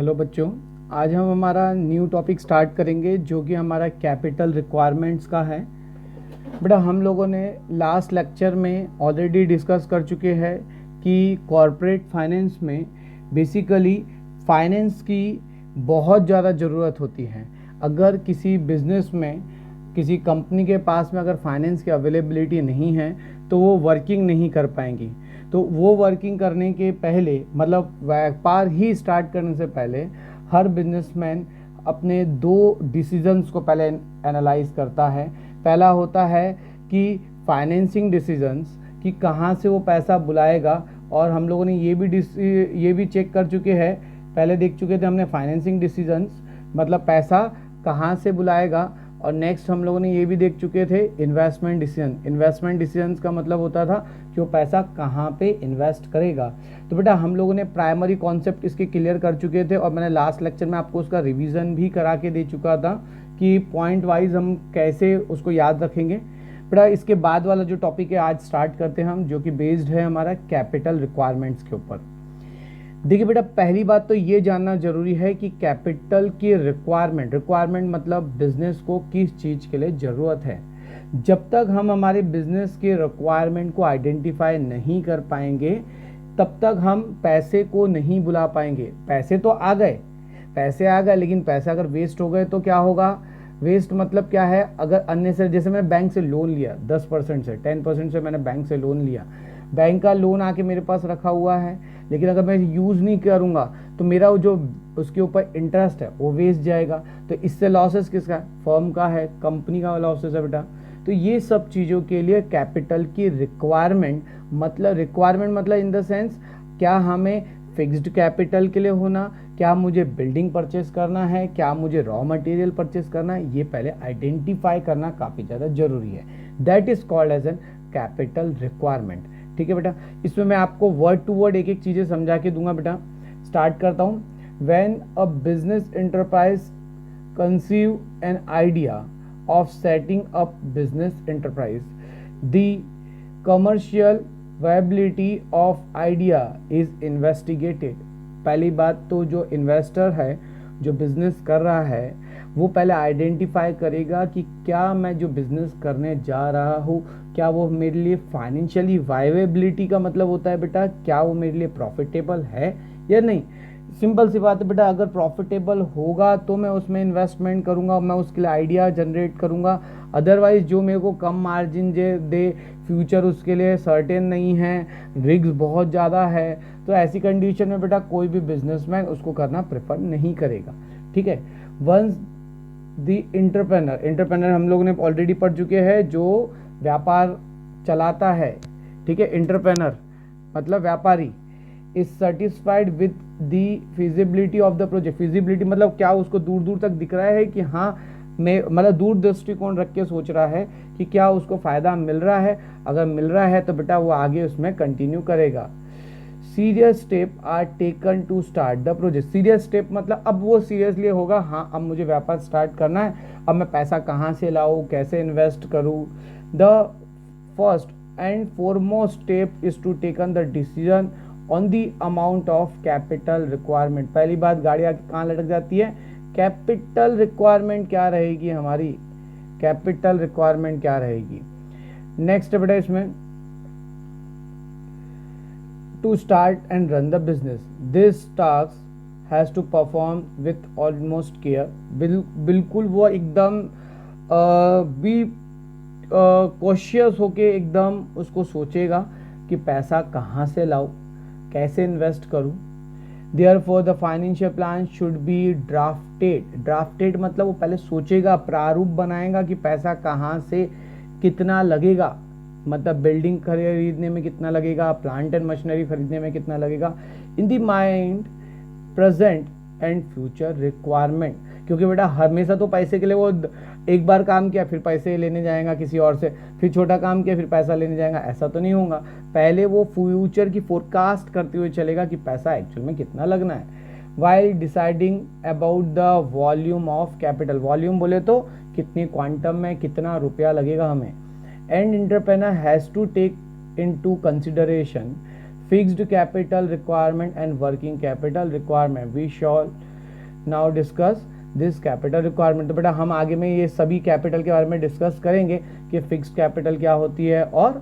Hello बच्चों, आज हम हमारा न्यू टॉपिक स्टार्ट करेंगे जो कि हमारा कैपिटल रिक्वायरमेंट्स का है। बेटा हम लोगों ने लास्ट लेक्चर में ऑलरेडी डिस्कस कर चुके हैं कि कॉरपोरेट फाइनेंस में बेसिकली फाइनेंस की बहुत ज़्यादा ज़रूरत होती है। अगर किसी बिजनेस में किसी कंपनी के पास में अगर फाइनेंस की अवेलेबिलिटी नहीं है तो वो वर्किंग नहीं कर पाएंगी। तो वो वर्किंग करने के पहले मतलब व्यापार ही स्टार्ट करने से पहले हर बिजनेसमैन अपने दो डिसीजंस को पहले एनालाइज करता है। पहला होता है कि फाइनेंसिंग डिसीजंस कि कहाँ से वो पैसा बुलाएगा, और हम लोगों ने ये भी चेक कर चुके हैं, पहले देख चुके थे हमने फाइनेंसिंग डिसीजंस मतलब पैसा कहाँ से बुलाएगा। और नेक्स्ट हम लोगों ने ये भी देख चुके थे इन्वेस्टमेंट डिसीजन। इन्वेस्टमेंट डिसीजंस का मतलब होता था कि वो पैसा कहाँ पे इन्वेस्ट करेगा। तो बेटा हम लोगों ने प्राइमरी कॉन्सेप्ट इसके क्लियर कर चुके थे और मैंने लास्ट लेक्चर में आपको उसका रिवीजन भी करा के दे चुका था कि पॉइंट वाइज हम कैसे उसको याद रखेंगे। बेटा इसके बाद वाला जो टॉपिक है आज स्टार्ट करते हैं हम, जो कि बेस्ड है हमारा कैपिटल रिक्वायरमेंट्स के ऊपर। देखिए बेटा पहली बात तो ये जानना जरूरी है कि कैपिटल की रिक्वायरमेंट मतलब बिजनेस को किस चीज़ के लिए ज़रूरत है। जब तक हम हमारे बिजनेस के रिक्वायरमेंट को आइडेंटिफाई नहीं कर पाएंगे तब तक हम पैसे को नहीं बुला पाएंगे। पैसे तो आ गए लेकिन पैसे अगर वेस्ट हो गए तो क्या होगा। वेस्ट मतलब क्या है, अगर अन्य से जैसे मैंने बैंक से लोन लिया 10% से 10% से मैंने बैंक से लोन लिया, बैंक का लोन आके मेरे पास रखा हुआ है, लेकिन अगर मैं यूज़ नहीं करूँगा तो मेरा जो उसके ऊपर इंटरेस्ट है वो वेस्ट जाएगा। तो इससे लॉसेस किसका है, फर्म का है, कंपनी का लॉसेस है बेटा। तो ये सब चीज़ों के लिए कैपिटल की रिक्वायरमेंट मतलब इन द सेंस क्या हमें फिक्स्ड कैपिटल के लिए होना, क्या मुझे बिल्डिंग परचेस करना है, क्या मुझे रॉ मटेरियल परचेस करना है, ये पहले आइडेंटिफाई करना काफ़ी ज़्यादा जरूरी है। That is called as an capital requirement. ठीक है बेटा, इसमें मैं आपको वर्ड टू वर्ड एक एक चीज़ें समझा के दूंगा बेटा। स्टार्ट करता हूँ। When a business enterprise conceive an idea of setting up business enterprise, the commercial viability of idea is investigated। पहली बात तो जो इन्वेस्टर है जो बिजनेस कर रहा है वो पहले आइडेंटिफाई करेगा कि क्या मैं जो बिजनेस करने जा रहा हूँ क्या वो मेरे लिए फाइनेंशियली वाइवेबिलिटी का मतलब होता है बेटा, क्या वो मेरे लिए प्रॉफिटेबल है या नहीं। सिंपल सी बात है बेटा, अगर प्रॉफिटेबल होगा तो मैं उसमें इन्वेस्टमेंट करूंगा, मैं उसके लिए आइडिया जनरेट करूंगा। अदरवाइज जो मेरे को कम मार्जिन दे, फ्यूचर उसके लिए सर्टेन नहीं है, रिस्क बहुत ज़्यादा है, तो ऐसी कंडीशन में बेटा कोई भी बिजनेसमैन उसको करना प्रेफर नहीं करेगा। ठीक है। वंस द इंटरप्रेनर हम लोगों ने ऑलरेडी पढ़ चुके हैं, जो व्यापार चलाता है। ठीक है, इंटरप्रेनर मतलब व्यापारी is satisfied with the feasibility of the project. Feasibility मतलब क्या उसको दूर दूर तक दिख रहा है कि हाँ मैं मतलब दूर दृष्टिकोण रख के सोच रहा है कि क्या उसको फायदा मिल रहा है। अगर मिल रहा है तो बेटा वो आगे उसमें कंटिन्यू करेगा। Serious step are taken to start the project. Serious step मतलब अब वो सीरियसली होगा, हाँ अब मुझे व्यापार स्टार्ट करना है, अब मैं पैसा कहाँ से लाऊं, कैसे इन्वेस्ट करूँ। The first and foremost step is to taken the decision on the amount of capital requirement. पहली बात गाड़ी आके कहाँ लटक जाती है, कैपिटल रिक्वायरमेंट क्या रहेगी हमारी, कैपिटल रिक्वायरमेंट क्या रहेगी। नेक्स्ट बेटा इसमें to start and run the business this task has to perform with almost care. बिल्कुल वो एकदम भी कॉशियस होके एकदम उसको सोचेगा कि पैसा कहाँ से लाऊं, कैसे इन्वेस्ट करूं। Therefore the financial plan should be drafted मतलब वो पहले सोचेगा, प्रारूप बनाएगा कि पैसा कहाँ से कितना लगेगा, मतलब बिल्डिंग खरीदने में कितना लगेगा, प्लांट एंड मशीनरी खरीदने में कितना लगेगा, in the mind present and future requirement. क्योंकि बेटा हमेशा तो पैसे के लिए वो एक बार काम किया फिर पैसे लेने जाएगा किसी और से, फिर छोटा काम किया फिर पैसा लेने जाएगा, ऐसा तो नहीं होगा। पहले वो फ्यूचर की फोरकास्ट करते हुए चलेगा कि पैसा एक्चुअल में कितना लगना है। While deciding about the volume of capital, volume बोले तो कितनी क्वांटम में कितना रुपया लगेगा हमें। And entrepreneur has to take into consideration fixed capital requirement and working capital requirement. We shall now discuss this capital requirement. तो बेटा हम आगे में ये सभी कैपिटल के बारे में डिस्कस करेंगे कि फिक्स्ड कैपिटल क्या होती है और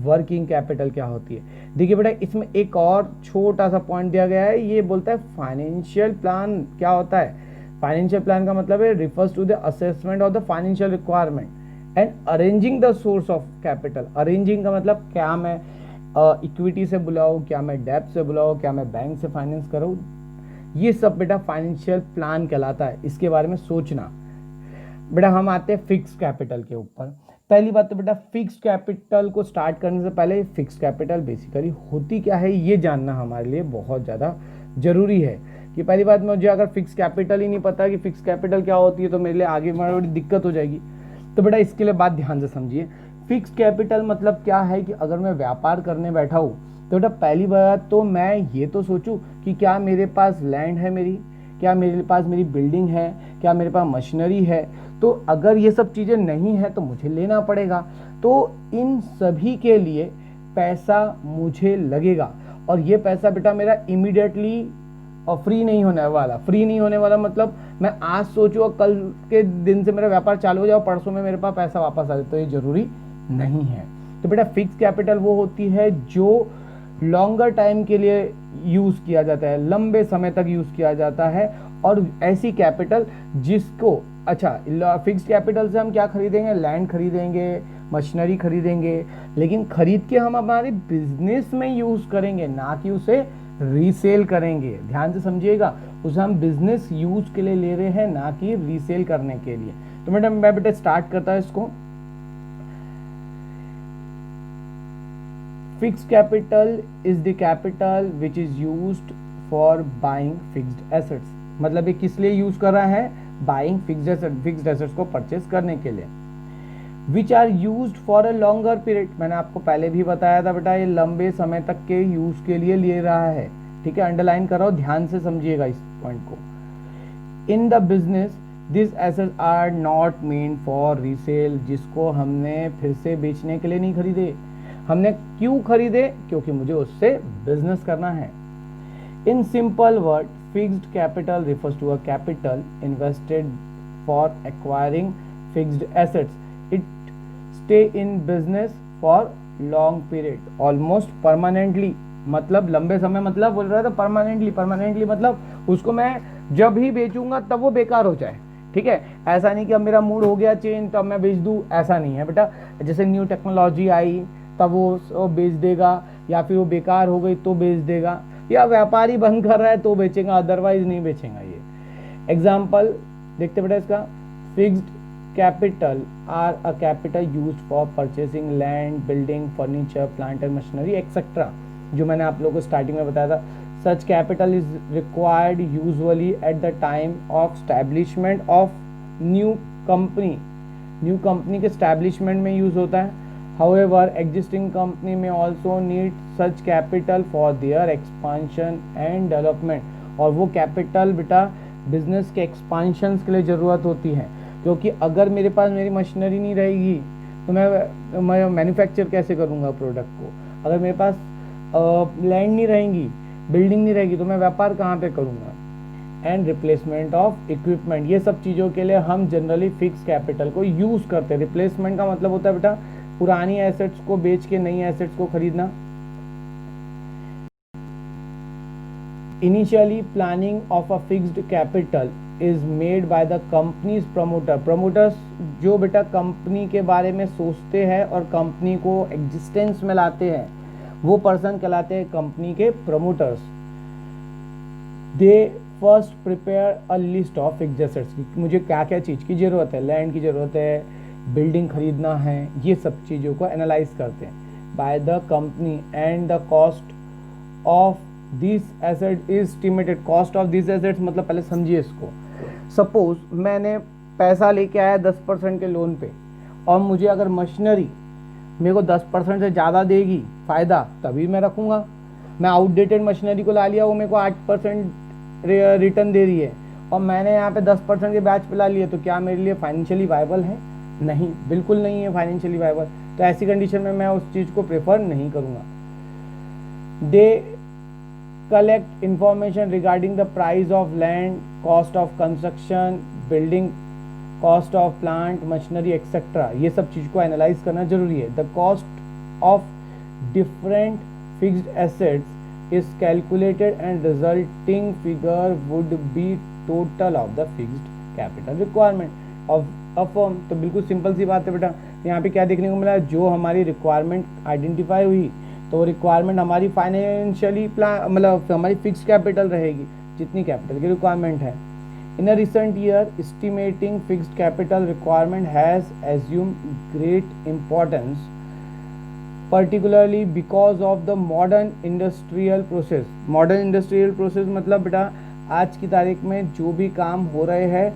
वर्किंग कैपिटल क्या होती है। देखिए बेटा इसमें एक और छोटा सा पॉइंट दिया गया है, ये बोलता है फाइनेंशियल प्लान क्या होता है। फाइनेंशियल प्लान का मतलब है refers to the assessment of the financial requirement and arranging the source of capital. Arranging का मतलब क्या मैं इक्विटी से बुलाऊं, क्या मैं डेब्ट से बुलाऊं, क्या मैं बैंक से फाइनेंस करूं, ये सब बेटा फाइनेंशियल प्लान कहलाता है, इसके बारे में सोचना। बेटा हम आते हैं फिक्स कैपिटल के ऊपर। पहली बात तो बेटा फिक्स कैपिटल को स्टार्ट करने से पहले फिक्स कैपिटल बेसिकली होती क्या है ये जानना हमारे लिए बहुत ज़्यादा जरूरी है। कि पहली बात मुझे अगर फिक्स कैपिटल ही नहीं पता कि फिक्स कैपिटल क्या होती है तो मेरे लिए आगे बड़ी दिक्कत हो जाएगी। तो बेटा इसके लिए बात ध्यान से समझिए। फिक्स कैपिटल मतलब क्या है कि अगर मैं व्यापार करने बैठा हूँ तो बेटा पहली बात तो मैं ये तो सोचूं कि क्या मेरे पास लैंड है मेरी, क्या मेरे पास मेरी बिल्डिंग है, क्या मेरे पास मशीनरी है। तो अगर ये सब चीज़ें नहीं है तो मुझे लेना पड़ेगा। तो इन सभी के लिए पैसा मुझे लगेगा और ये पैसा बेटा मेरा इमीडिएटली और फ्री नहीं होने वाला। फ्री नहीं होने वाला मतलब मैं आज सोचूं और कल के दिन से मेरा व्यापार चालू हो जाए और परसों में मेरे पास पैसा वापस आ जाए, तो ये जरूरी नहीं है। तो बेटा फिक्स कैपिटल वो होती है जो लॉन्गर टाइम के लिए यूज किया जाता है, लंबे समय तक यूज किया जाता है। और ऐसी कैपिटल जिसको फिक्स कैपिटल से हम क्या खरीदेंगे, लैंड खरीदेंगे, मशीनरी खरीदेंगे, लेकिन खरीद के हम हमारे बिजनेस में यूज करेंगे, ना कि उसे रीसेल करेंगे। ध्यान से समझिएगा, उसे हम बिजनेस यूज के लिए ले रहे हैं, ना कि रीसेल करने के लिए। तो मैडम मैं बेटा स्टार्ट करता है इसको। Fixed capital is the capital which is used for buying fixed assets. मतलब ये किस लिए यूज कर रहा है, बाइंग फिक्स्ड एसेट्स को परचेस करने के लिए। Which are used for a longer period, मैंने आपको पहले भी बताया था बेटा ये लंबे समय तक के यूज के लिए ले रहा है। ठीक है, अंडरलाइन कर रहा हूं, ध्यान से समझिएगा इस पॉइंट को। In the business this assets are not mean for resale, जिसको हमने फिर से बेचने के लिए नहीं खरीदे। हमने क्यों खरीदे, क्योंकि मुझे उससे बिजनेस करना है। In simple word fixed capital refers to a capital invested for acquiring fixed assets. It stay in business for long period, almost permanently। मतलब लंबे समय, मतलब बोल रहा था परमानेंटली मतलब उसको मैं जब ही बेचूंगा तब वो बेकार हो जाए। ठीक है, ऐसा नहीं कि अब मेरा मूड हो गया चेंज तब मैं बेच दूं, ऐसा नहीं है बेटा। जैसे न्यू टेक्नोलॉजी आई तब वो बेच देगा, या फिर वो बेकार हो गई तो बेच देगा, या व्यापारी बंद कर रहा है तो बेचेगा, अदरवाइज नहीं बेचेगा। ये एग्जाम्पल देखते बेटा इसका। Fixed capital are a capital used for purchasing land, building, furniture, plant and machinery etcetera, जो मैंने आप लोगों को स्टार्टिंग में बताया था। Such capital is required usually at the time of establishment of new company. New company के establishment में यूज होता है। However, existing company may also need such capital for their expansion and development। और वो capital बेटा business के expansion के लिए ज़रूरत होती है, क्योंकि अगर मेरे पास मेरी मशीनरी नहीं रहेगी तो मैं मैन्युफैक्चर कैसे करूँगा प्रोडक्ट को। अगर मेरे पास लैंड नहीं रहेगी, बिल्डिंग नहीं रहेगी, तो मैं व्यापार कहाँ पे करूँगा। एंड रिप्लेसमेंट ऑफ इक्विपमेंट, ये सब चीज़ों के लिए हम जनरली फिक्स कैपिटल को यूज़ करते हैं। रिप्लेसमेंट का मतलब होता है बेटा पुरानी एसेट्स को बेच के नई एसेट्स को खरीदना। Initially planning of a fixed capital is made by the companies promoter. Promoters जो बेटा कंपनी के बारे में सोचते हैं और कंपनी को एग्जिस्टेंस में लाते हैं, वो पर्सन कहलाते हैं कंपनी के promoters. They first prepare a list of fixed assets, मुझे क्या क्या चीज़ की ज़रूरत है, लैंड की ज़रूरत है, बिल्डिंग खरीदना है, ये सब चीज़ों को एनालाइज करते हैं। By the company and the cost of this asset is estimated. Cost of this assets मतलब पहले समझिए इसको। सपोज मैंने पैसा लेके आया 10% के लोन पे, और मुझे अगर मशीनरी मेरे को 10% से ज़्यादा देगी फ़ायदा, तभी मैं रखूँगा। मैं आउटडेटेड मशीनरी को ला लिया, वो मेरे को 8% रिटर्न दे रही है, और मैंने यहाँ पे 10% के ब्याज पे ला लिया, तो क्या मेरे लिए फाइनेंशियली वायबल है? नहीं, बिल्कुल नहीं है फाइनेंशियली वायबल। तो ऐसी कंडीशन में मैं उस चीज़ को प्रेफर नहीं करूँगा। दे collect information regarding the price of land, cost of construction, building cost of plant, machinery etc. ये सब चीज को एनालाइज करना जरूरी है. The cost of different fixed assets is calculated and resulting figure would be total of the fixed capital requirement of a firm. तो बिल्कुल simple सी बात है बेटा. यहाँ पे क्या देखने को मिला, जो हमारी रिक्वायरमेंट आइडेंटिफाई हुई तो रिक्वायरमेंट हमारी फाइनेंशियली प्लान मतलब हमारी फिक्स कैपिटल रहेगी जितनी कैपिटल की रिक्वायरमेंट है. In a recent year estimating fixed capital requirement has assume great importance particularly because of the modern industrial process. modern industrial process मतलब बेटा आज की तारीख में जो भी काम हो रहे हैं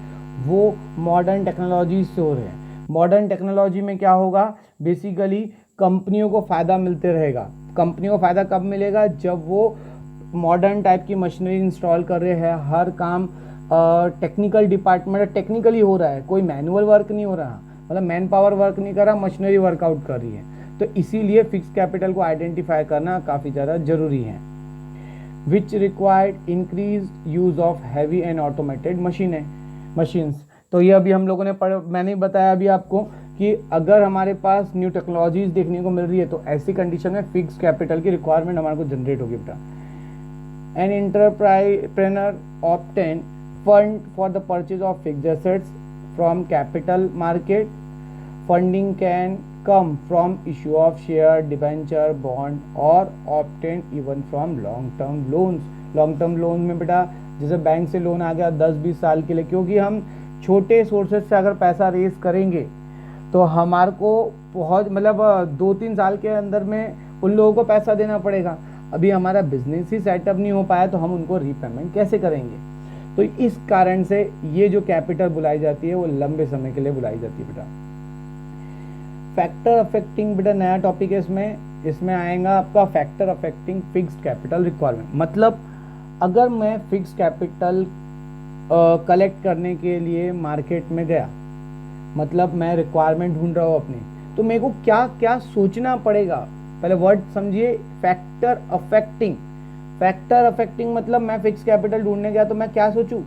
वो मॉडर्न टेक्नोलॉजी से हो रहे हैं. मॉडर्न टेक्नोलॉजी में क्या होगा, बेसिकली कंपनियों को फ़ायदा मिलते रहेगा. कंपनियों को फ़ायदा कब मिलेगा, जब वो मॉडर्न टाइप की मशीनरी इंस्टॉल कर रहे हैं. हर काम टेक्निकल डिपार्टमेंट टेक्निकली हो रहा है, कोई मैनुअल वर्क नहीं हो रहा, मतलब मैन पावर वर्क नहीं कर रहा, मशीनरी वर्कआउट कर रही है. तो इसीलिए फिक्स कैपिटल को आइडेंटिफाई करना काफ़ी ज़्यादा ज़रूरी है. Which required increase use of heavy and automated machines. तो ये अभी हम लोगों ने मैंने बताया अभी आपको कि अगर हमारे पास न्यू टेक्नोलॉजीज देखने को मिल रही है तो ऐसी कंडीशन में फिक्स कैपिटल की रिक्वायरमेंट हमारे को जनरेट होगी बेटा. An entrepreneur obtain fund for the purchase of fixed assets from capital market. Funding can come from issue of share, debenture, bond or obtained even from long term loans. long term loan में बेटा जैसे bank से loan आ गया 10-20 साल के लिए, क्योंकि हम छोटे सोर्सेज से अगर पैसा रेज करेंगे तो हमारे को बहुत मतलब 2-3 साल के अंदर में उन लोगों को पैसा देना पड़ेगा. अभी हमारा बिजनेस ही सेटअप नहीं हो पाया तो हम उनको रीपेमेंट कैसे करेंगे. तो इस कारण से ये जो कैपिटल बुलाई जाती है वो लंबे समय के लिए बुलाई जाती है बेटा. फैक्टर अफेक्टिंग बेटा नया टॉपिक है इसमें आएगा आपका factor affecting fixed capital requirement. मतलब अगर मैं फिक्स कैपिटल कलेक्ट करने के लिए मार्केट में गया, मतलब मैं रिक्वायरमेंट ढूंढ रहा हूँ अपनी, तो मेरे को क्या क्या सोचना पड़ेगा. पहले वर्ड समझिए, फैक्टर अफेक्टिंग. फैक्टर अफेक्टिंग मतलब मैं फिक्स कैपिटल ढूंढने गया तो मैं क्या सोचूं.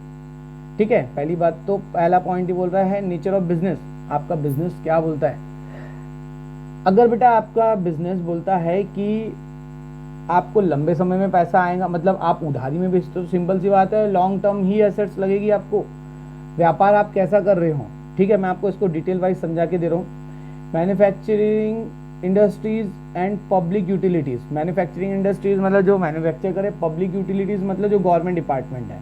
ठीक है, पहली बात तो पहला पॉइंट ही बोल रहा है नेचर ऑफ बिजनेस. आपका बिजनेस क्या बोलता है. अगर बेटा आपका बिजनेस बोलता है कि आपको लंबे समय में पैसा आएगा, मतलब आप उधारी में बेचते हो, तो सिंपल सी बात है लॉन्ग टर्म ही एसेट्स लगेगी आपको. व्यापार आप कैसा कर रहे हो, ठीक है, मैं आपको इसको डिटेल वाइज समझा के दे रहा हूँ. Manufacturing industries and public utilities. Manufacturing industries मतलब जो मैन्युफैक्चर करे, पब्लिक यूटिलिटीज मतलब जो गवर्नमेंट डिपार्टमेंट है.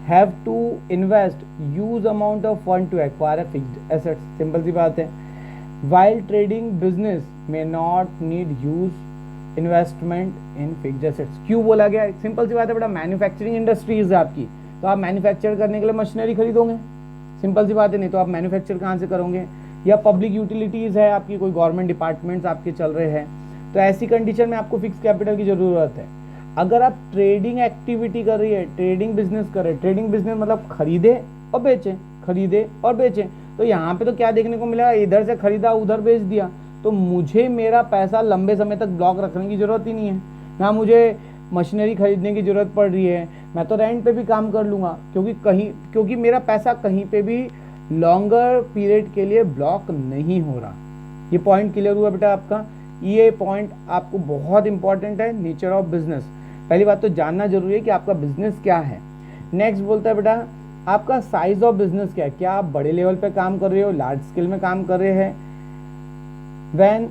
Have to invest huge amount of fund to acquire fixed assets. Simple सी बात है. While trading business may not need huge investment in fixed assets. क्यों बोला गया, सिंपल सी बात है बेटा, मैन्युफैक्चरिंग इंडस्ट्रीज है आपकी, तो आप मैन्युफैक्चर करने के लिए मशीनरी खरीदोगे. सिंपल सी बात है, नहीं तो आप मैन्युफैक्चर कहाँ से करोगे. या पब्लिक यूटिलिटीज है आपकी, कोई गवर्नमेंट डिपार्टमेंट्स आपके चल रहे हैं, तो ऐसी कंडीशन में आपको फिक्स कैपिटल की जरूरत है. अगर आप ट्रेडिंग एक्टिविटी कर रही है, ट्रेडिंग बिजनेस कर रहे हैं, ट्रेडिंग बिजनेस मतलब खरीदे और बेचें, खरीदे और बेचें, तो यहाँ पे तो क्या देखने को मिला, इधर से खरीदा उधर बेच दिया, तो मुझे मेरा पैसा लंबे समय तक ब्लॉक रखने की जरूरत ही नहीं है. ना मुझे मशीनरी खरीदने की जरूरत पड़ रही है, मैं तो रेंट पे भी काम कर लूँगा, क्योंकि मेरा पैसा कहीं पे भी लॉन्गर पीरियड के लिए ब्लॉक नहीं हो रहा. ये पॉइंट क्लियर हुआ बेटा आपका. ये पॉइंट आपको बहुत इंपॉर्टेंट है. नेचर ऑफ बिजनेस, पहली बात तो जानना जरूरी है कि आपका बिजनेस क्या है. नेक्स्ट बोलता है बेटा आपका साइज ऑफ बिजनेस क्या है. क्या आप बड़े लेवल पे काम कर रहे हो, लार्ज स्केल में काम कर रहे हैं. When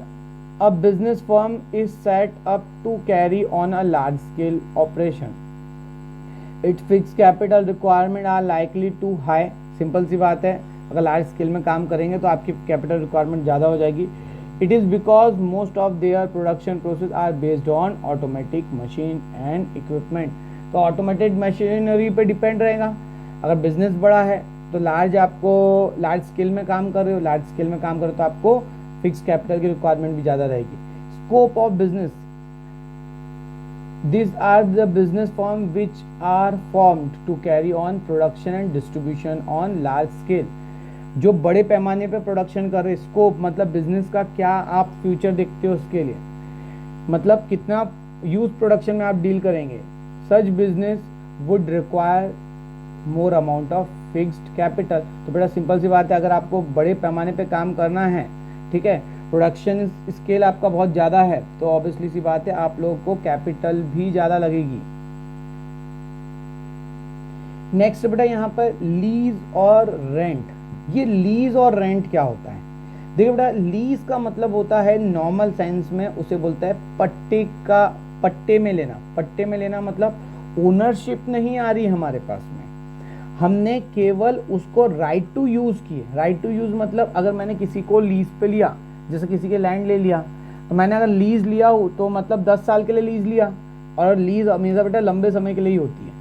a business firm is set up to carry on a large scale operation, its fix capital requirement are likely to high. Simple सी बात है, अगर लार्ज स्केल में काम करेंगे तो आपकी कैपिटल रिक्वायरमेंट ज़्यादा हो जाएगी. It is because most of their production process are based on automatic machine and equipment. तो ऑटोमेटेड मशीनरी पे डिपेंड रहेगा. अगर बिजनेस बड़ा है तो लार्ज स्केल में काम कर रहे हो, लार्ज स्केल में काम कर रहे हो तो आपको फिक्स कैपिटल की रिक्वायरमेंट भी ज़्यादा रहेगी. Scope of business, this are the business form which are formed to carry on production and distribution on large scale. जो बड़े पैमाने पे प्रोडक्शन कर रहे. स्कोप मतलब बिजनेस का क्या आप फ्यूचर देखते हो उसके लिए, मतलब कितना यूज प्रोडक्शन में आप डील करेंगे, such business would require more amount of fixed capital. तो बड़ा सिंपल सी बात है, अगर आपको बड़े पैमाने पे काम करना है, ठीक है, प्रोडक्शन स्केल आपका बहुत ज़्यादा है, तो ऑब्वियसली सी बात है आप लोगों को कैपिटल भी ज़्यादा लगेगी। नेक्स्ट बेटा यहाँ पर लीज और रेंट। ये लीज और रेंट क्या होता है? देखिए बेटा, लीज का मतलब होता है नॉर्मल सेंस में उसे बोलता है पट्टे में लेना। पट्टे में लेना मतलब ओनरशिप नहीं आ रही हमारे पास में, हमने केवल उसको राइट टू यूज किए। राइट टू यूज मतलब अगर मैंने किसी को लीज पे लिया, जैसे किसी के लैंड ले लिया, तो मैंने अगर लीज लिया हो तो मतलब 10 साल के लिए लीज लिया, और लीज हमेशा बेटा लंबे समय के लिए ही होती है।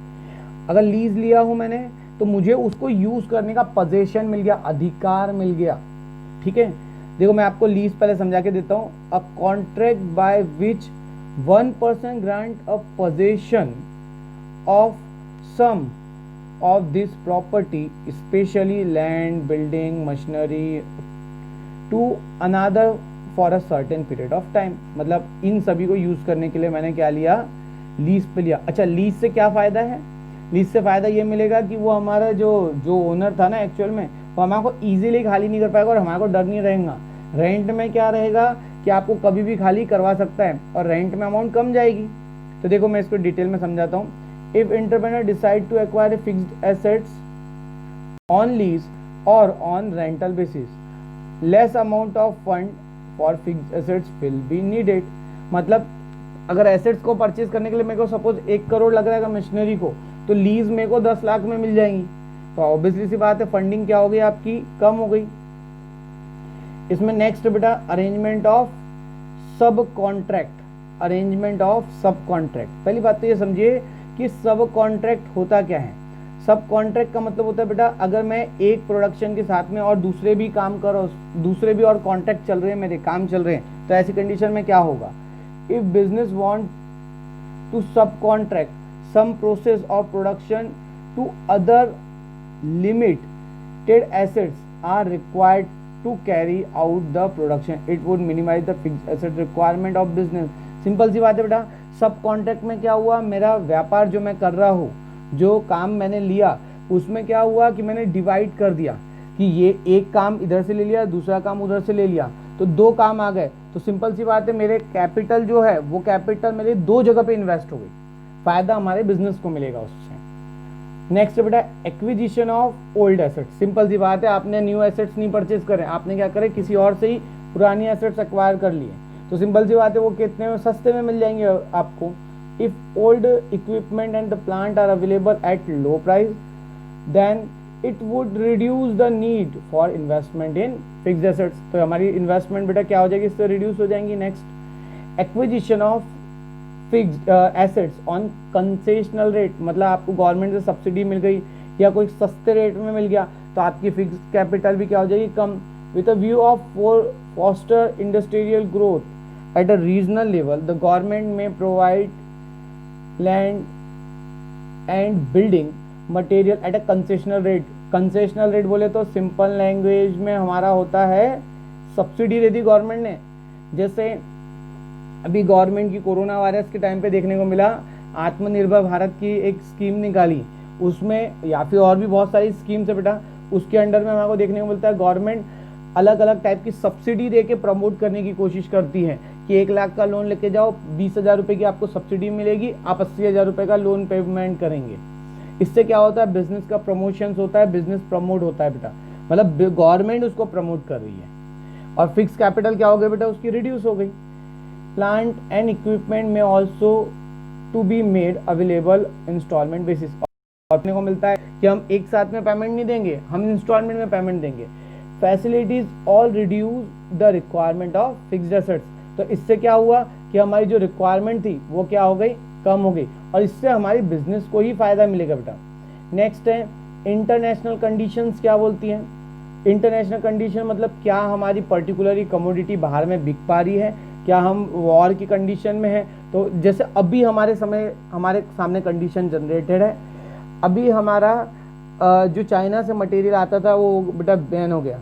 अगर लीज लिया हूं मैंने तो मुझे उसको यूज करने का पोजीशन मिल गया, अधिकार मिल गया, ठीक है। देखो मैं आपको लीज पहले समझा के देता हूं। A contract by which one person grant a position of some of this property, especially land, building, machinery, to another for a certain period of time। मतलब इन सभी को यूज करने के लिए मैंने क्या लिया? लीज पे लिया। अच्छा, लीज से क्या फायदा है? लीज से फायदा ये मिलेगा कि वो हमारा जो ओनर था ना एक्चुअल में, वो हमारे को इजीली खाली नहीं कर पाएगा और हमारे को डर नहीं रहेगा। रेंट में क्या रहेगा कि आपको कभी भी खाली करवा सकता है, और रेंट में अमाउंट कम जाएगी। तो देखो मैं इसको डिटेल में समझाता हूँ। If entrepreneur decide to acquire fixed assets on lease or on rental basis, less amount of fund for fixed assets will be needed। मतलब अगर एसेट्स को परचेज करने के लिए मेरे को सपोज 1 करोड़ लग रहा है मशीनरी को, तो लीज मेरे को 10 लाख में मिल जाएंगी। तो ऑब्वियसली सी बात है फंडिंग क्या हो गई आपकी? कम हो गई। इसमें नेक्स्ट बेटा अरेंजमेंट ऑफ सब कॉन्ट्रैक्ट। अरेंजमेंट ऑफ सब कॉन्ट्रैक्ट, पहली बात तो ये समझिए कि सब कॉन्ट्रैक्ट होता क्या है। सब कॉन्ट्रैक्ट का मतलब होता है बेटा, अगर मैं एक प्रोडक्शन के साथ में और दूसरे भी काम कर रहा हूँ, दूसरे भी और कॉन्ट्रैक्ट चल रहे हैं, मेरे काम चल रहे हैं, तो ऐसी कंडीशन में क्या होगा? If business want to subcontract some process of production to other limited assets are required to carry out the production, it would minimise the fixed asset requirement of business. Simple सी बात है बेटा, सब contract में क्या हुआ? मेरा व्यापार जो मैं कर रहा हूँ, जो काम मैंने लिया, उसमें क्या हुआ कि मैंने डिवाइड कर दिया कि ये एक काम इधर से ले लिया, दूसरा काम उधर से ले लिया, तो 2 काम आ गए। तो सिंपल सी बात है, मेरे कैपिटल जो है वो कैपिटल मेरे 2 जगह पे इन्वेस्ट हो गई, फायदा हमारे बिजनेस को मिलेगा उससे। नेक्स्ट बेटा acquisition of old assets. Simple सी बात है, आपने न्यू एसेट्स नहीं परचेज करे, आपने क्या करे? किसी और से ही पुरानी एसेट्स एक्वायर कर लिए। तो सिंपल सी बात है, वो कितने में? सस्ते में मिल जाएंगे आपको। If old equipment and the plant are available at low price, then it would reduce the need for investment in fixed assets. तो हमारी इन्वेस्टमेंट बेटा क्या हो जाएगी? इससे रिड्यूस हो जाएंगी। Next acquisition of fixed assets on concessional rate, मतलब आपको गवर्नमेंट से सब्सिडी मिल गई या कोई सस्ते रेट में मिल गया, तो आपकी फिक्स्ड कैपिटल भी क्या हो जाएगी? कम। With a view of foster industrial growth at a regional level, the government may provide land and building material at a concessional rate। concessional rate बोले तो सिंपल लैंग्वेज में हमारा होता है सब्सिडी दे दी गवर्नमेंट ने। जैसे अभी गवर्नमेंट की कोरोना वायरस के टाइम पे देखने को मिला, आत्मनिर्भर भारत की एक स्कीम निकाली, उसमें या फिर और भी बहुत सारी स्कीम्स है बेटा, उसके अंडर में हमारे को देखने को मिलता है गवर्नमेंट अलग अलग टाइप की सब्सिडी दे के प्रमोट करने की कोशिश करती है कि 1 लाख का लोन लेके जाओ, 20,000 रुपये की आपको सब्सिडी मिलेगी, आप 80,000 रुपये का लोन पेमेंट करेंगे। इससे क्या होता है? बिजनेस का प्रमोशन होता है, बिजनेस प्रमोट होता है बेटा, मतलब गवर्नमेंट उसको प्रमोट कर रही है। और फिक्स कैपिटल क्या हो गया बेटा? उसकी रिड्यूस हो गई। प्लांट एंड इक्विपमेंट में also to be made available installment basis. अपने को मिलता है कि हम एक साथ में पेमेंट नहीं देंगे, हम इंस्टॉलमेंट में पेमेंट देंगे। Facilities all reduce the requirement of fixed assets. तो इससे क्या हुआ कि हमारी जो रिक्वायरमेंट थी वो क्या हो गई? कम हो गई, और इससे हमारी बिजनेस को ही फायदा मिलेगा बेटा। नेक्स्ट है इंटरनेशनल कंडीशंस। क्या बोलती हैं इंटरनेशनल कंडीशन? मतलब क्या हमारी पर्टिकुलरली कमोडिटी बाहर में बिक पा रही है, क्या हम वॉर की कंडीशन में है। तो जैसे अभी हमारे सामने कंडीशन जनरेटेड है, अभी हमारा जो चाइना से मटेरियल आता था वो बेटा बैन हो गया।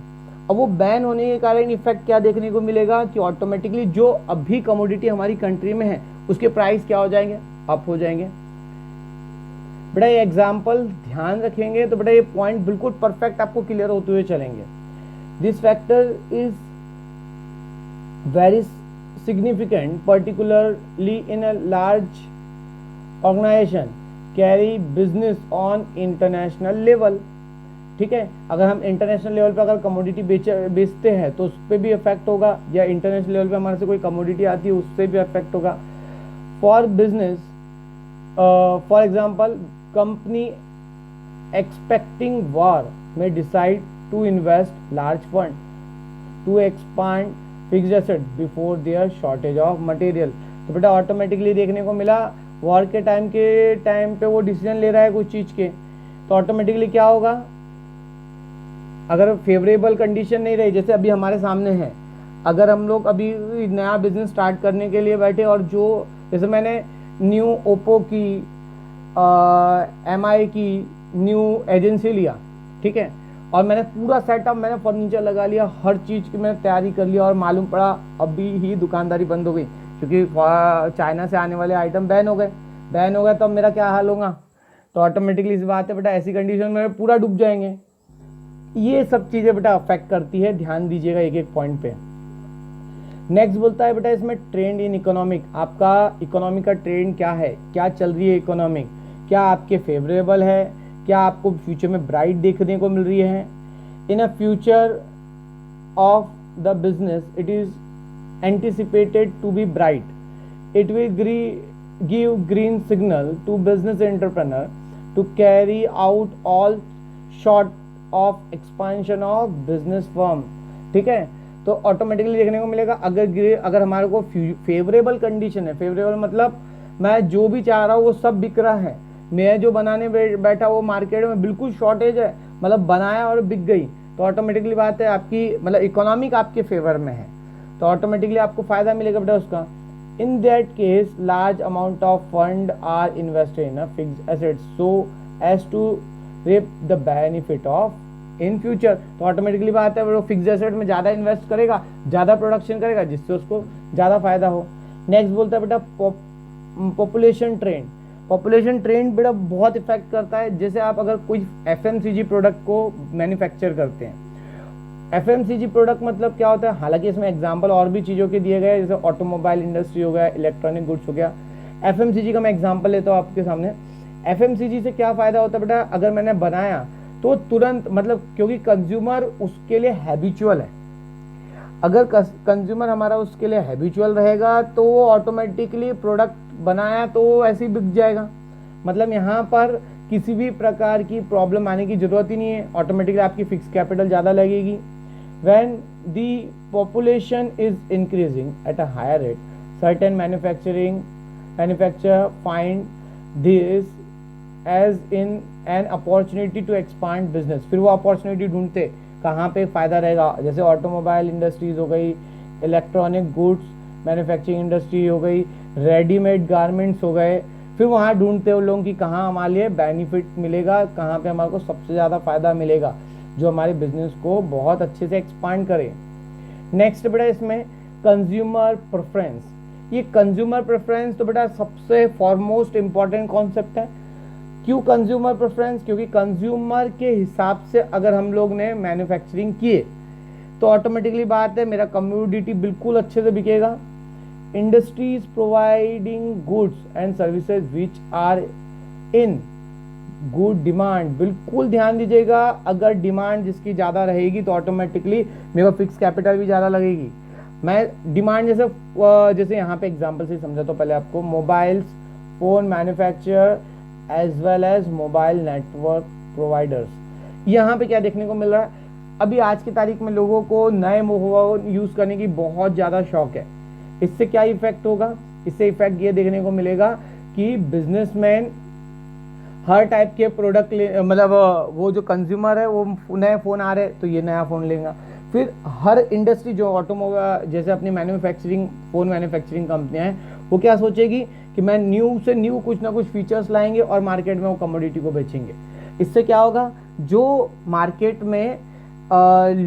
अब वो बैन होने के कारण इफेक्ट क्या देखने को मिलेगा कि ऑटोमेटिकली जो अभी कमोडिटी हमारी कंट्री में है उसके प्राइस क्या हो जाएंगे, अप हो जाएंगे। बेटा ये एग्जाम्पल ध्यान रखेंगे तो बेटा ये पॉइंट बिल्कुल परफेक्ट आपको क्लियर होते हुए चलेंगे। This factor is very significant particularly in a large organization carry business on international level। ठीक है, अगर हम इंटरनेशनल लेवल पे अगर कमोडिटी बेचते हैं तो उस पर भी इफेक्ट होगा, या इंटरनेशनल लेवल पे हमारे से कोई कमोडिटी आती है उससे भी इफेक्ट होगा। For business, for example company expecting war में decide to invest large fund to expand fixed asset before there shortage of material. तो बेटा ऑटोमेटिकली देखने को मिला वॉर के टाइम पे वो डिसीजन ले रहा है कुछ चीज के, तो ऑटोमेटिकली क्या होगा, अगर फेवरेबल कंडीशन नहीं रही, जैसे अभी हमारे सामने है, अगर हम लोग अभी नया बिजनेस स्टार्ट करने के लिए बैठे और जो जैसे मैंने न्यू ओप्पो की MI की न्यू एजेंसी लिया, ठीक है, और मैंने पूरा सेटअप, मैंने फर्नीचर लगा लिया, हर चीज़ की मैंने तैयारी कर लिया, और मालूम पड़ा अभी ही दुकानदारी बंद हो गई क्योंकि चाइना से आने वाले आइटम बैन हो गए, तो मेरा क्या हाल होगा। तो ऑटोमेटिकली इस बात है बेटा, ऐसी कंडीशन में पूरा डूब जाएंगे। ये सब चीज़ें बेटा अफेक्ट करती है, ध्यान दीजिएगा एक एक पॉइंट पे। नेक्स्ट बोलता है बेटा इसमें ट्रेंड इन इकोनॉमिक, आपका इकोनॉमी का ट्रेंड क्या है, क्या चल रही है इकोनॉमिक, क्या आपके फेवरेबल है, क्या आपको फ्यूचर में ब्राइट देखने को मिल रही है। In a future of the business it is anticipated to be bright, it will give green signal to business entrepreneur to carry out all short of expansion of business firm. ठीक है, तो automatically देखने को मिलेगा अगर हमारे को favourable condition है, फेवरेबल मतलब मैं जो भी चाह रहा हूँ वो सब बिक रहा है, मैं जो बनाने बैठा वो मार्केट में बिल्कुल शॉर्टेज है, मतलब बनाया और बिक गई, तो ऑटोमेटिकली बात है आपकी मतलब इकोनॉमिक आपके फेवर में है, तो ऑटोमेटिकली आपको फायदा मिलेगा बेटा उसका। In that case large amount of fund are invested in fixed assets so as to reap the benefit of in future. तो ऑटोमेटिकली बात है वो फिक्स्ड एसेट में ज़्यादा इन्वेस्ट करेगा, ज़्यादा प्रोडक्शन करेगा, जिससे उसको ज़्यादा फायदा हो। नेक्स्ट बोलता है बेटा पॉपुलेशन ट्रेंड। पॉपुलेशन ट्रेंड बेटा बहुत इफेक्ट करता है, जैसे आप अगर कोई FMCG प्रोडक्ट को मैन्युफैक्चर करते हैं, FMCG प्रोडक्ट मतलब क्या होता है, हालांकि इसमें एग्जांपल और भी चीज़ों के दिए गए, जैसे ऑटोमोबाइल इंडस्ट्री हो गया, इलेक्ट्रॉनिक गुड्स हो गया, FMCG का मैं एग्जांपल लेता हूँ आपके सामने। FMCG से क्या फ़ायदा होता है बेटा, अगर मैंने बनाया तो तुरंत मतलब क्योंकि कंज्यूमर उसके लिए हैबिचुअल है, अगर कंज्यूमर हमारा उसके लिए हैबिचुअल रहेगा तो वो ऑटोमेटिकली प्रोडक्ट बनाया तो ऐसे ही बिक जाएगा, मतलब यहाँ पर किसी भी प्रकार की प्रॉब्लम आने की जरूरत ही नहीं है, ऑटोमेटिकली आपकी फिक्स कैपिटल ज़्यादा लगेगी। When the population is increasing at a higher rate certain manufacturer find this as in an opportunity to expand business, फिर वो अपॉर्चुनिटी ढूंढते कहाँ पे फ़ायदा रहेगा, जैसे ऑटोमोबाइल इंडस्ट्रीज हो गई, इलेक्ट्रॉनिक गुड्स मैन्युफैक्चरिंग इंडस्ट्री हो गई, रेडीमेड गारमेंट्स हो गए, फिर वहाँ ढूंढते हो लोगों की कहाँ हमारे लिए बेनिफिट मिलेगा, कहाँ पे हमारे को सबसे ज़्यादा फ़ायदा मिलेगा जो हमारे बिजनेस को बहुत अच्छे से एक्सपांड करे। नेक्स्ट बेटा इसमें कंज्यूमर प्रेफरेंस, ये कंज्यूमर प्रेफरेंस तो बेटा सबसे फॉरमोस्ट इम्पॉर्टेंट कॉन्सेप्ट है। क्यों कंज्यूमर प्रेफरेंस, क्योंकि कंज्यूमर के हिसाब से अगर हम लोग ने मैन्युफैक्चरिंग किए तो ऑटोमेटिकली बात है मेरा कम्योडिटी बिल्कुल अच्छे से बिकेगा। Industries providing goods and services which are in good demand, बिल्कुल ध्यान दीजिएगा, अगर डिमांड जिसकी ज़्यादा रहेगी तो ऑटोमेटिकली मेरे को फिक्स कैपिटल भी ज़्यादा लगेगी। मैं डिमांड जैसे यहाँ पे एग्जांपल से समझा तो पहले आपको, mobiles phone manufacturer as well as mobile network providers, यहाँ पे क्या देखने को मिल रहा है, अभी आज की तारीख में लोगों को नए मोबाइल यूज़ करने की बहुत ज़्यादा शौक है। इससे क्या इफेक्ट होगा, इससे इफेक्ट ये देखने को मिलेगा कि बिजनेसमैन हर टाइप के प्रोडक्ट मतलब वो जो कंज्यूमर है वो नए फ़ोन आ रहे तो ये नया फ़ोन लेगा, फिर हर इंडस्ट्री जो ऑटोमोबाइल जैसे अपनी मैन्युफैक्चरिंग फ़ोन मैन्युफैक्चरिंग कंपनियां हैं वो क्या सोचेगी कि मैं न्यू से न्यू कुछ ना कुछ फीचर्स लाएंगे और मार्केट में वो कमोडिटी को बेचेंगे। इससे क्या होगा, जो मार्केट में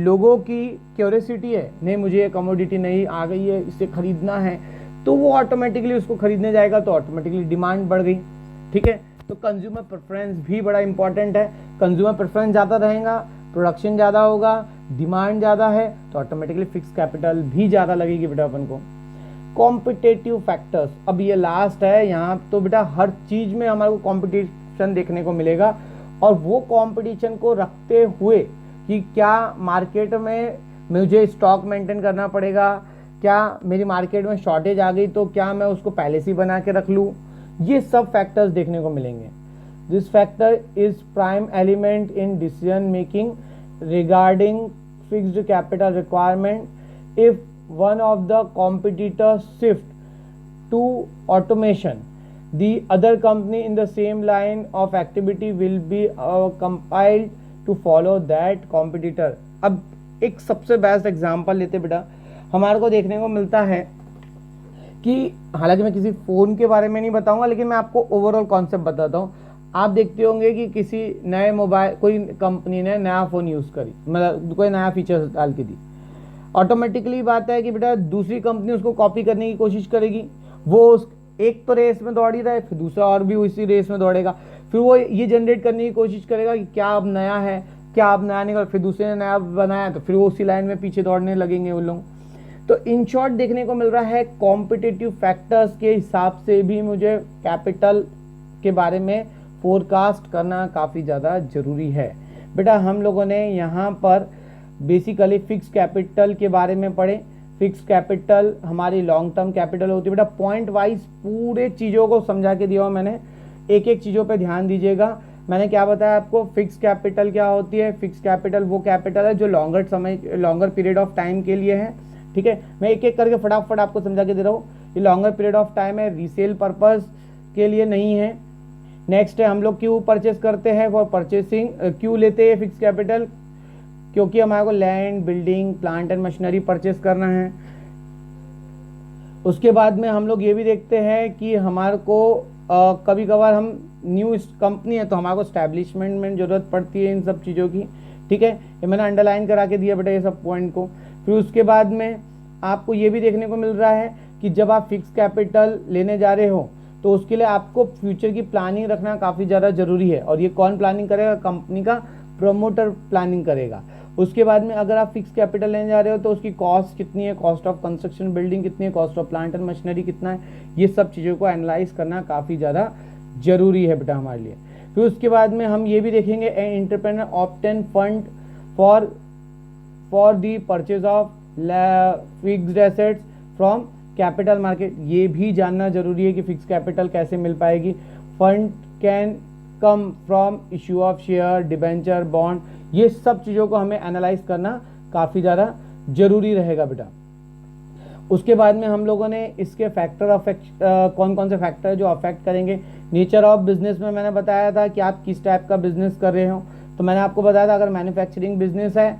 लोगों की क्यूरियोसिटी है, नहीं मुझे ये कमोडिटी नहीं आ गई है इसे खरीदना है, तो वो ऑटोमेटिकली उसको खरीदने जाएगा, तो ऑटोमेटिकली डिमांड बढ़ गई। ठीक है, तो कंज्यूमर प्रेफरेंस भी बड़ा इंपॉर्टेंट है। कंज्यूमर प्रेफरेंस ज़्यादा रहेगा, प्रोडक्शन ज़्यादा होगा, डिमांड ज़्यादा है, तो ऑटोमेटिकली फिक्स कैपिटल भी ज़्यादा लगेगी बेटा अपन को। कॉम्पिटेटिव फैक्टर्स, अब ये लास्ट है। यहाँ तो बेटा हर चीज़ में हमारे को कॉम्पिटिशन देखने को मिलेगा, और वो कॉम्पिटिशन को रखते हुए कि क्या मार्केट में मुझे स्टॉक मेंटेन करना पड़ेगा, क्या मेरी मार्केट में शॉर्टेज आ गई तो क्या मैं उसको पहले से ही बना के रख लूँ, ये सब फैक्टर्स देखने को मिलेंगे। This factor is prime element in decision making regarding fixed capital requirement. If one of the competitors shift to automation, the other company in the same line of activity will be compelled to follow that competitor। अब एक सबसे best example लेते बेटा, हमारे को देखने को मिलता है कि हालांकि मैं किसी फ़ोन के बारे में नहीं बताऊंगा, लेकिन मैं आपको ओवरऑल कॉन्सेप्ट बताता हूँ। आप देखते होंगे कि किसी नए मोबाइल, कोई कंपनी ने नया फ़ोन यूज़ करी, मतलब कोई नया फीचर डाल के दी, ऑटोमेटिकली बात है कि बेटा दूसरी कंपनी उसको कॉपी करने की कोशिश करेगी। वो उस एक तो रेस में दौड़ ही रहा है, फिर दूसरा और भी उसी रेस में दौड़ेगा, फिर वो ये जनरेट करने की कोशिश करेगा कि क्या अब नया है, क्या अब नया निकल, फिर दूसरे ने नया बनाया तो फिर वो उसी लाइन में पीछे दौड़ने लगेंगे वो लोग। तो इन शॉर्ट देखने को मिल रहा है कॉम्पिटिटिव फैक्टर्स के हिसाब से भी मुझे कैपिटल के बारे में फोरकास्ट करना काफ़ी ज़्यादा ज़रूरी है। बेटा हम लोगों ने यहाँ पर बेसिकली फिक्स कैपिटल के बारे में पढ़े। फिक्स कैपिटल हमारी लॉन्ग टर्म कैपिटल होती है। बेटा पॉइंट वाइज पूरे चीज़ों को समझा के दिया हो मैंने, एक एक चीज़ों पे ध्यान दीजिएगा। मैंने क्या बताया आपको, फिक्स कैपिटल क्या होती है। फिक्स कैपिटल वो कैपिटल है जो लॉन्गर पीरियड ऑफ टाइम के लिए है। ठीक है, मैं एक एक करके फटाफट आपको समझा के दे रहा हूँ। ये लॉन्गर पीरियड ऑफ टाइम है, रीसेल पर्पज के लिए नहीं है। नेक्स्ट है हम लोग क्यों परचेस करते हैं, फॉर परचेसिंग क्यों लेते हैं फिक्स कैपिटल, क्योंकि हमारे को land, building, plant and machinery purchase करना है। उसके बाद में हम लोग ये भी देखते हैं कि हमारे को कभी कभार हम न्यू कंपनी है तो हमारे को स्टैब्लिशमेंट में ज़रूरत पड़ती है इन सब चीज़ों की। ठीक है, ये मैंने अंडरलाइन करा के दिया बेटा ये सब पॉइंट को। फिर उसके बाद में आपको ये भी देखने को मिल रहा है कि जब आप फिक्स कैपिटल लेने जा रहे हो तो उसके लिए आपको फ्यूचर की प्लानिंग रखना काफ़ी ज़्यादा ज़रूरी है। और ये कौन प्लानिंग करेगा, कंपनी का प्रमोटर प्लानिंग करेगा। उसके बाद में अगर आप फिक्स कैपिटल लेने जा रहे हो तो उसकी कॉस्ट कितनी है, कॉस्ट ऑफ कंस्ट्रक्शन बिल्डिंग कितनी है, cost of plant and machinery कितना है, ये सब चीज़ों को एनालाइज करना काफ़ी ज़्यादा जरूरी है बेटा हमारे लिए। फिर उसके बाद में हम ये भी देखेंगे entrepreneur obtain fund for the purchase of fixed assets from capital market. ये भी जानना जरूरी है कि फिक्स कैपिटल कैसे मिल पाएगी। Fund can come from issue of share, debenture, bond, ये सब चीज़ों को हमें एनालाइज करना काफ़ी ज़्यादा जरूरी रहेगा बेटा। उसके बाद में हम लोगों ने इसके फैक्टर अफेक्ट कौन कौन से फैक्टर जो अफेक्ट करेंगे। नेचर ऑफ बिजनेस में मैंने बताया था कि आप किस टाइप का बिजनेस कर रहे हो, तो मैंने आपको बताया था अगर मैन्युफैक्चरिंग बिजनेस है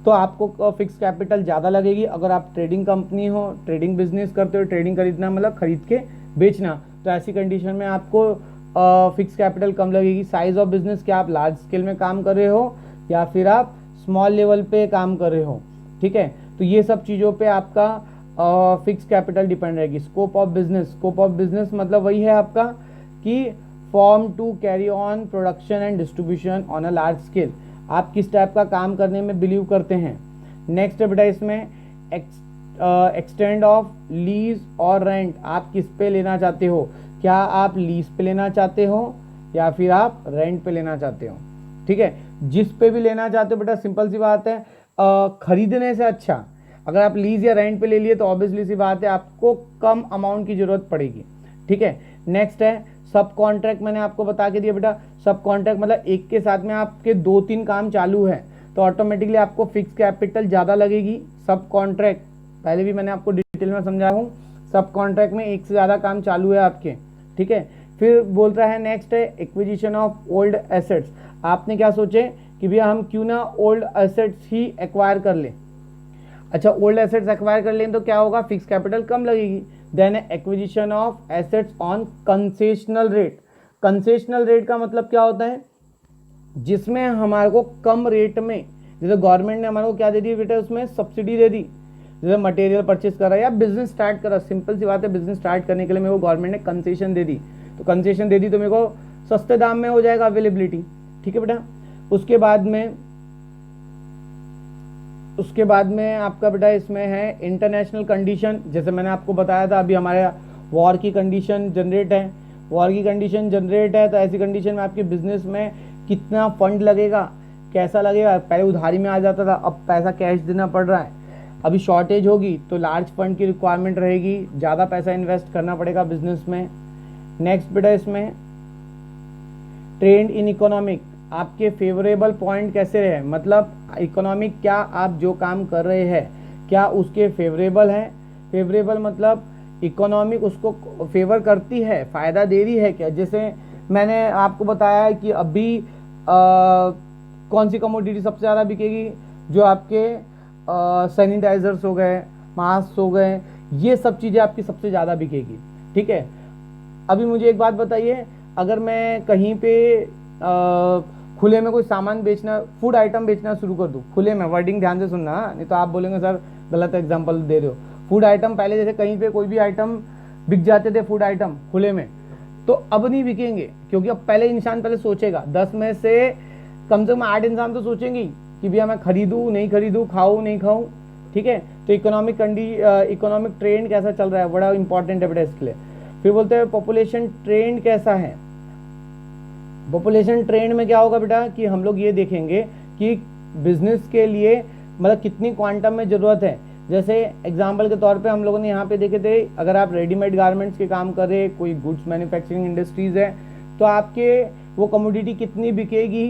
तो आपको फिक्स कैपिटल ज़्यादा लगेगी। अगर आप ट्रेडिंग कंपनी हो, ट्रेडिंग बिजनेस करते हो, ट्रेडिंग खरीदना मतलब खरीद के बेचना, तो ऐसी कंडीशन में आपको फिक्स कैपिटल कम लगेगी। साइज ऑफ बिजनेस, क्या आप लार्ज स्केल में काम कर रहे हो या फिर आप स्मॉल लेवल पे काम कर रहे हो। ठीक है, तो ये सब चीज़ों पे आपका फिक्स कैपिटल डिपेंड रहेगी। Scope of business, scope of business मतलब वही है आपका कि form to carry on production and distribution on a large scale, आप किस टाइप का काम करने में बिलीव करते हैं। नेक्स्ट बेटा इसमें एक्सटेंड ऑफ लीज और रेंट, आप किस पे लेना चाहते हो, क्या आप लीज पे लेना चाहते हो या फिर आप रेंट पे लेना चाहते हो। ठीक है, जिस पे भी लेना चाहते हो बेटा सिंपल सी बात है, खरीदने से अच्छा अगर आप लीज या रेंट पे ले लिए तो ऑब्वियसली सी बात है आपको कम अमाउंट की जरूरत पड़ेगी। ठीक है, नेक्स्ट है सब कॉन्ट्रैक्ट, मैंने आपको बता के दिया बेटा सब कॉन्ट्रैक्ट मतलब एक के साथ में आपके 2-3 काम चालू है तो ऑटोमेटिकली आपको फिक्स कैपिटल ज़्यादा लगेगी। सब कॉन्ट्रैक्ट पहले भी मैंने आपको डिटेल में समझाया हूँ, सब कॉन्ट्रैक्ट में एक से ज़्यादा काम चालू है आपके। ठीक है, फिर बोल रहा है नेक्स्ट है एक्विजिशन ऑफ ओल्ड एसेट्स, आपने क्या सोचे कि भैया हम क्यों ना ओल्ड एसेट्स ही एक्वायर कर लें। अच्छा, ओल्ड एसेट्स एक्वायर कर लें तो क्या होगा, फिक्स कैपिटल कम लगेगी। Then acquisition of assets on concessional rate, concessional rate का मतलब क्या होता है, जिसमें हमारे को कम रेट में, जैसे गवर्नमेंट ने हमारे को क्या दे दी बेटा, उसमें सब्सिडी दे दी, जैसे मटेरियल परचेज कर रहा है या बिजनेस स्टार्ट कर रहा है, सिंपल सी बात है, बिजनेस स्टार्ट करने के लिए मेरे को गवर्नमेंट ने कंसेशन दे दी, तो कंसेशन दे दी तो मेरे को सस्ते दाम में हो जाएगा अवेलेबिलिटी, ठीक है बेटा। उसके बाद में आपका बेटा इसमें है इंटरनेशनल कंडीशन, जैसे मैंने आपको बताया था अभी हमारे वॉर की कंडीशन जनरेट है, तो ऐसी कंडीशन में आपके बिजनेस में कितना फंड लगेगा, कैसा लगेगा, पहले उधारी में आ जाता था, अब पैसा कैश देना पड़ रहा है, अभी शॉर्टेज होगी तो लार्ज फंड की रिक्वायरमेंट रहेगी, ज़्यादा पैसा इन्वेस्ट करना पड़ेगा बिजनेस में। नेक्स्ट बेटा इसमें ट्रेंड इन इकोनॉमिक, आपके फेवरेबल पॉइंट कैसे रहे, मतलब इकोनॉमिक क्या आप जो काम कर रहे हैं क्या उसके फेवरेबल हैं, फेवरेबल मतलब इकोनॉमिक उसको फेवर करती है, फ़ायदा दे रही है क्या। जैसे मैंने आपको बताया कि अभी कौन सी कमोडिटी सबसे ज़्यादा बिकेगी, जो आपके सैनिटाइजर्स हो गए, मास्क हो गए, ये सब चीज़ें आपकी सबसे ज़्यादा बिकेगी, ठीक है। अभी मुझे एक बात बताइए, अगर मैं कहीं पे खुले में कोई सामान बेचना, फूड आइटम बेचना शुरू कर दूँ, खुले में, वर्डिंग ध्यान से सुनना, नहीं तो आप बोलेंगे सर गलत एग्जांपल दे रहे हो। फूड आइटम पहले जैसे कहीं पे कोई भी आइटम बिक जाते थे फूड आइटम खुले में, तो अब नहीं बिकेंगे, क्योंकि अब पहले इंसान पहले सोचेगा, 10 में से कम 8 इंसान तो सोचेंगे कि भैया मैं खरीदूँ नहीं खरीदूँ, खाऊँ नहीं खाऊँ, ठीक है। तो इकोनॉमिक ट्रेंड कैसा चल रहा है, बड़ा इंपॉर्टेंट है बेटा इसके लिए। फिर बोलते हैं पॉपुलेशन ट्रेंड कैसा है। पॉपुलेशन ट्रेंड में क्या होगा बेटा कि हम लोग ये देखेंगे कि बिजनेस के लिए मतलब कितनी क्वांटम में ज़रूरत है। जैसे एग्जांपल के तौर पे हम लोगों ने यहाँ पे देखे थे, अगर आप रेडीमेड गारमेंट्स के काम कर रहे, कोई गुड्स मैन्युफैक्चरिंग इंडस्ट्रीज़ है, तो आपके वो कमोडिटी कितनी बिकेगी,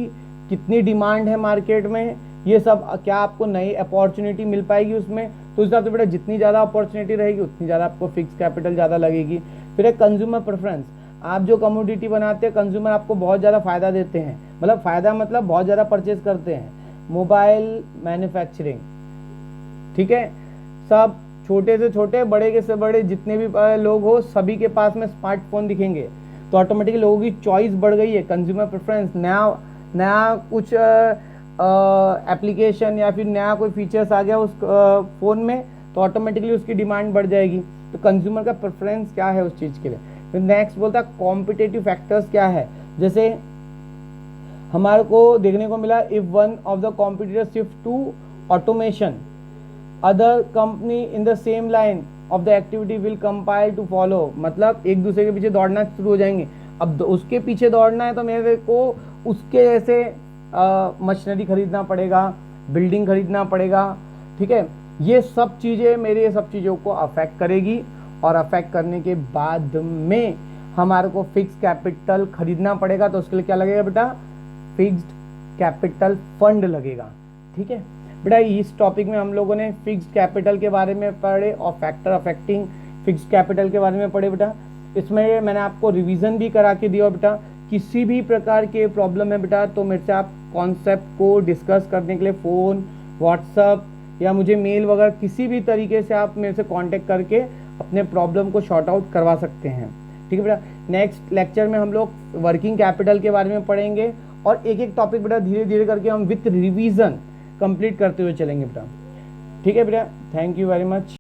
कितनी डिमांड है मार्केट में, ये सब क्या आपको नई अपॉर्चुनिटी मिल पाएगी उसमें। तो उस हिसाब से बेटा जितनी ज़्यादा अपॉर्चुनिटी रहेगी उतनी ज़्यादा आपको फिक्स कैपिटल ज़्यादा लगेगी। फिर एक कंज्यूमर प्रेफरेंस, आप जो कमोडिटी बनाते हैं कंज्यूमर आपको बहुत ज़्यादा फ़ायदा देते हैं, मतलब फ़ायदा मतलब बहुत ज़्यादा परचेज करते हैं। मोबाइल मैन्युफैक्चरिंग, ठीक है, सब छोटे से छोटे बड़े से बड़े जितने भी लोग हो सभी के पास में स्मार्टफोन दिखेंगे, तो ऑटोमेटिकली लोगों की चॉइस बढ़ गई है। कंज्यूमर प्रेफरेंस, नया कुछ एप्लीकेशन या फिर नया कोई फीचर्स आ गया उस फ़ोन में, तो ऑटोमेटिकली उसकी डिमांड बढ़ जाएगी। तो कंज्यूमर का प्रेफरेंस क्या है उस चीज़ के लिए। फिर नेक्स्ट बोलता है कॉम्पिटिटिव फैक्टर्स क्या है। जैसे हमारे को देखने को मिला, if one of the competitor shift to automation, other company in the same line of the activity will compile to follow, मतलब एक दूसरे के पीछे दौड़ना शुरू हो जाएंगे। अब उसके पीछे दौड़ना है तो मेरे को उसके जैसे मशीनरी खरीदना पड़ेगा, बिल्डिंग खरीदना पड़ेगा, ठीक है। ये सब चीज़ों को अफेक्ट करेगी, और अफेक्ट करने के बाद में हमारे को फिक्स कैपिटल खरीदना पड़ेगा। तो उसके लिए क्या लगेगा बेटा, फिक्स्ड कैपिटल फंड लगेगा, ठीक है बेटा। इस टॉपिक में हम लोगों ने फिक्स्ड कैपिटल के बारे में पढ़े और फैक्टर अफेक्टिंग फिक्स्ड कैपिटल के बारे में पढ़े बेटा। इसमें मैंने आपको रिवीजन भी करा के दिया बेटा। किसी भी प्रकार के प्रॉब्लम है बेटा तो मेरे से आप कॉन्सेप्ट को डिस्कस करने के लिए फ़ोन, व्हाट्सअप या मुझे मेल वगैरह किसी भी तरीके से आप मेरे से कांटेक्ट करके अपने प्रॉब्लम को शॉर्ट आउट करवा सकते हैं, ठीक है बेटा। नेक्स्ट लेक्चर में हम लोग वर्किंग कैपिटल के बारे में पढ़ेंगे, और एक एक टॉपिक बेटा धीरे धीरे करके हम विथ रिवीजन कंप्लीट करते हुए चलेंगे बेटा, ठीक है बेटा। Thank you very much.